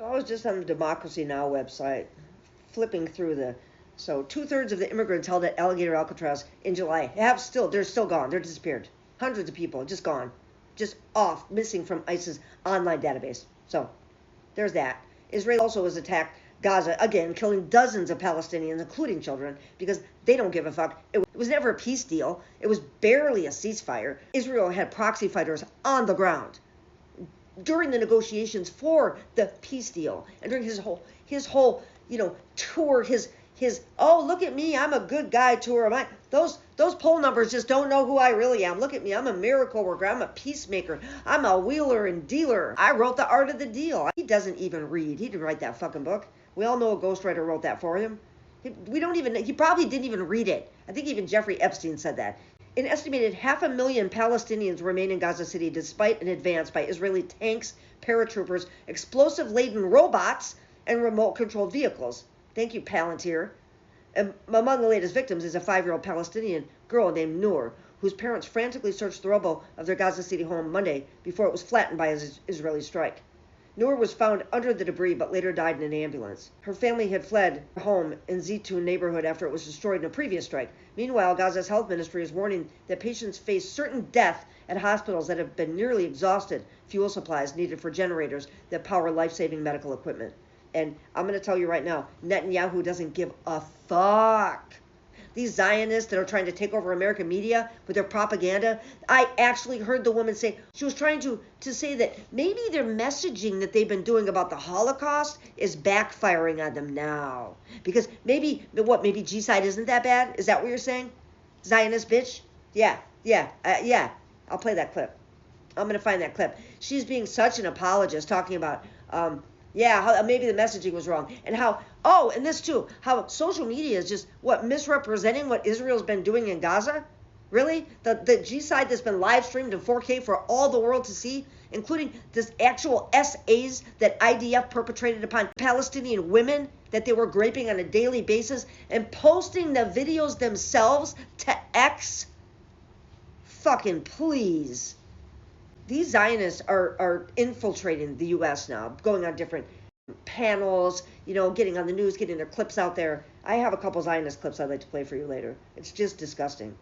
I was just on the Democracy Now! Website, flipping through so 2/3 of the immigrants held at Alligator Alcatraz in July they're still gone. They're disappeared. Hundreds of people just gone, just off, missing from ISIS online database. So there's that. Israel also has attacked Gaza again, killing dozens of Palestinians, including children, because they don't give a fuck. It was never a peace deal. It was barely a ceasefire. Israel had proxy fighters on the ground during the negotiations for the peace deal, and during his whole tour, his oh, look at me, I'm a good guy tour. Those poll numbers just don't know who I really am. Look at me, I'm a miracle worker, I'm a peacemaker, I'm a wheeler and dealer, I wrote The Art of the Deal. He doesn't even read. He didn't write that fucking book. We all know a ghostwriter wrote that for him. He probably didn't even read it. I think even Jeffrey Epstein said that. An estimated 500,000 Palestinians remain in Gaza City despite an advance by Israeli tanks, paratroopers, explosive-laden robots, and remote-controlled vehicles. Thank you, Palantir. Among the latest victims is a 5-year-old Palestinian girl named Noor, whose parents frantically searched the rubble of their Gaza City home Monday before it was flattened by an Israeli strike. Noor was found under the debris but later died in an ambulance. Her family had fled her home in Zitoun neighborhood after it was destroyed in a previous strike. Meanwhile, Gaza's health ministry is warning that patients face certain death at hospitals that have been nearly exhausted fuel supplies needed for generators that power life-saving medical equipment. And I'm going to tell you right now, Netanyahu doesn't give a fuck. These Zionists that are trying to take over American media with their propaganda, I actually heard the woman say, she was trying to say that maybe their messaging that they've been doing about the Holocaust is backfiring on them now. Because maybe G-side isn't that bad? Is that what you're saying? Zionist bitch? Yeah. I'll play that clip. I'm going to find that clip. She's being such an apologist, talking about how maybe the messaging was wrong. And and this too, how social media is just, misrepresenting what Israel's been doing in Gaza? Really? The G-side that's been live streamed in 4K for all the world to see, including this actual SAs that IDF perpetrated upon Palestinian women that they were raping on a daily basis, and posting the videos themselves to X? Fucking please. These Zionists are infiltrating the U.S. now, going on different panels, getting on the news, getting their clips out there. I have a couple Zionist clips I'd like to play for you later. It's just disgusting.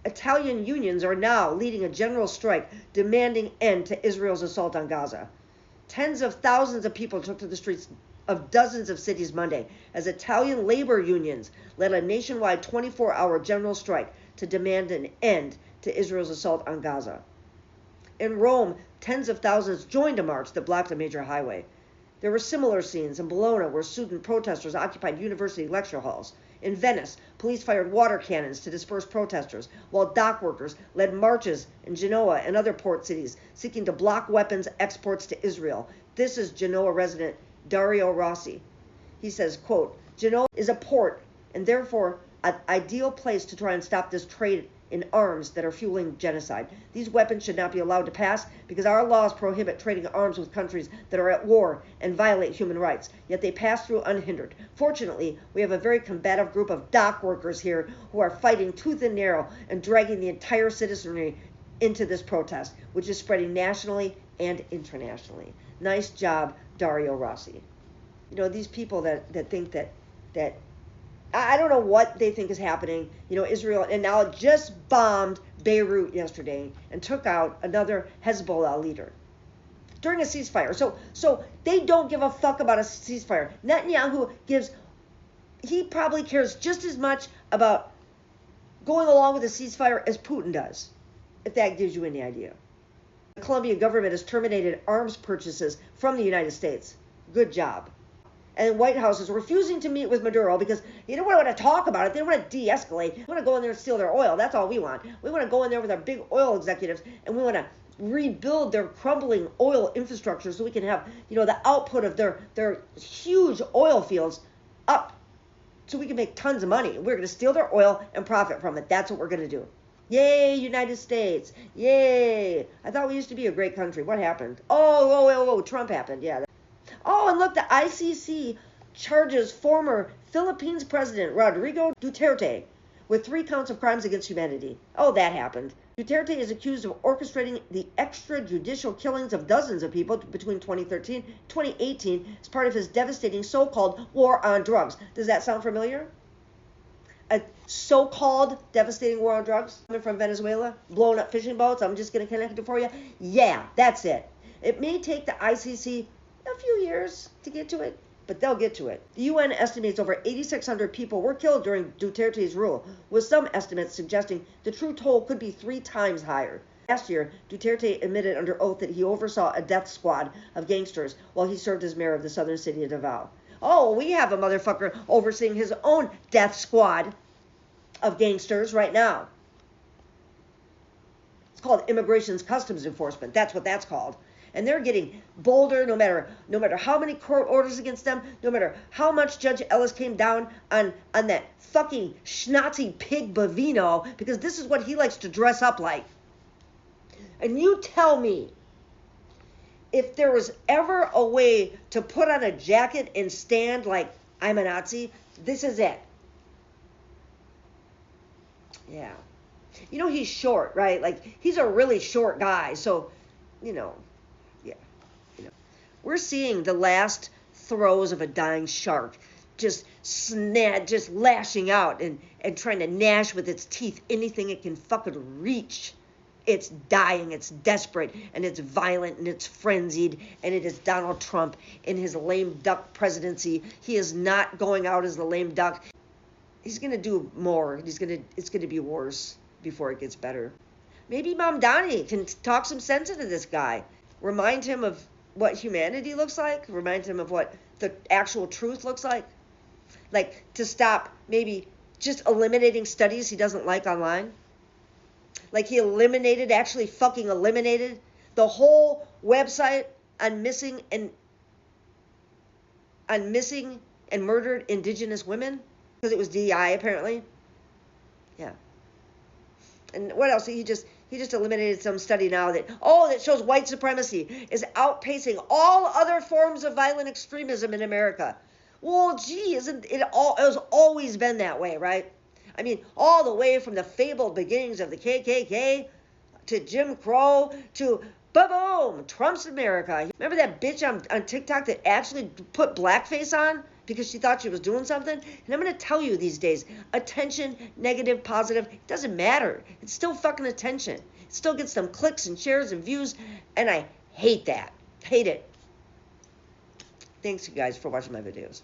Italian unions are now leading a general strike demanding end to Israel's assault on Gaza. Tens of thousands of people took to the streets of dozens of cities Monday as Italian labor unions led a nationwide 24-hour general strike to demand an end to Israel's assault on Gaza. In Rome, tens of thousands joined a march that blocked a major highway. There were similar scenes in Bologna, where student protesters occupied university lecture halls. In Venice, police fired water cannons to disperse protesters, while dock workers led marches in Genoa and other port cities, seeking to block weapons exports to Israel. This is Genoa resident Dario Rossi. He says, quote, "Genoa is a port and therefore an ideal place to try and stop this trade in arms that are fueling genocide. These weapons should not be allowed to pass because our laws prohibit trading arms with countries that are at war and violate human rights, yet they pass through unhindered. Fortunately, we have a very combative group of dock workers here who are fighting tooth and nail and dragging the entire citizenry into this protest, which is spreading nationally and internationally." Nice job, Dario Rossi. These people that think that I don't know what they think is happening. Israel, and now it just bombed Beirut yesterday and took out another Hezbollah leader during a ceasefire. So they don't give a fuck about a ceasefire. Netanyahu he probably cares just as much about going along with a ceasefire as Putin does, if that gives you any idea. The Colombian government has terminated arms purchases from the United States. Good job. And the White House is refusing to meet with Maduro because they don't want to talk about it. They don't want to de-escalate. They want to go in there and steal their oil. That's all we want. We want to go in there with our big oil executives, and we want to rebuild their crumbling oil infrastructure so we can have, the output of their huge oil fields up so we can make tons of money. We're going to steal their oil and profit from it. That's what we're going to do. Yay, United States. Yay. I thought we used to be a great country. What happened? Oh, Trump happened. Yeah. Oh, and look, the ICC charges former Philippines President Rodrigo Duterte with 3 counts of crimes against humanity. Oh, that happened. Duterte is accused of orchestrating the extrajudicial killings of dozens of people between 2013 and 2018 as part of his devastating so-called war on drugs. Does that sound familiar? A so-called devastating war on drugs coming from Venezuela, blowing up fishing boats. I'm just going to connect it for you. Yeah, that's it. It may take the ICC a few years to get to it, but they'll get to it. The UN estimates over 8,600 people were killed during Duterte's rule, with some estimates suggesting the true toll could be 3 times higher. Last year, Duterte admitted under oath that he oversaw a death squad of gangsters while he served as mayor of the southern city of Davao. Oh, we have a motherfucker overseeing his own death squad of gangsters right now. It's called Immigration's Customs Enforcement. That's what that's called. And they're getting bolder no matter how many court orders against them, no matter how much Judge Ellis came down on that fucking schnauzy pig Bavino, because this is what he likes to dress up like. And you tell me, if there was ever a way to put on a jacket and stand like I'm a Nazi, this is it. Yeah. You know, he's short, right? Like, he's a really short guy. So, yeah. We're seeing the last throes of a dying shark just lashing out and trying to gnash with its teeth anything it can fucking reach. It's dying, it's desperate, and it's violent, and it's frenzied, and it is Donald Trump in his lame duck presidency. He is not going out as the lame duck. He's going to do more. It's going to be worse before it gets better. Maybe Mamdani can talk some sense into this guy. Remind him of what humanity looks like. Remind him of what the actual truth looks like. Like, to stop maybe just eliminating studies he doesn't like online. Like, he actually fucking eliminated the whole website on missing and murdered Indigenous women. Because it was DEI, apparently. Yeah. And what else? He just eliminated some study now that shows white supremacy is outpacing all other forms of violent extremism in America. Well, gee, isn't it all? It has always been that way, right? I mean, all the way from the fabled beginnings of the KKK to Jim Crow to boom, Trump's America. Remember that bitch on TikTok that actually put blackface on because she thought she was doing something? And I'm going to tell you these days, attention, negative, positive, it doesn't matter. It's still fucking attention. It still gets them clicks and shares and views, and I hate that. Hate it. Thanks, you guys, for watching my videos.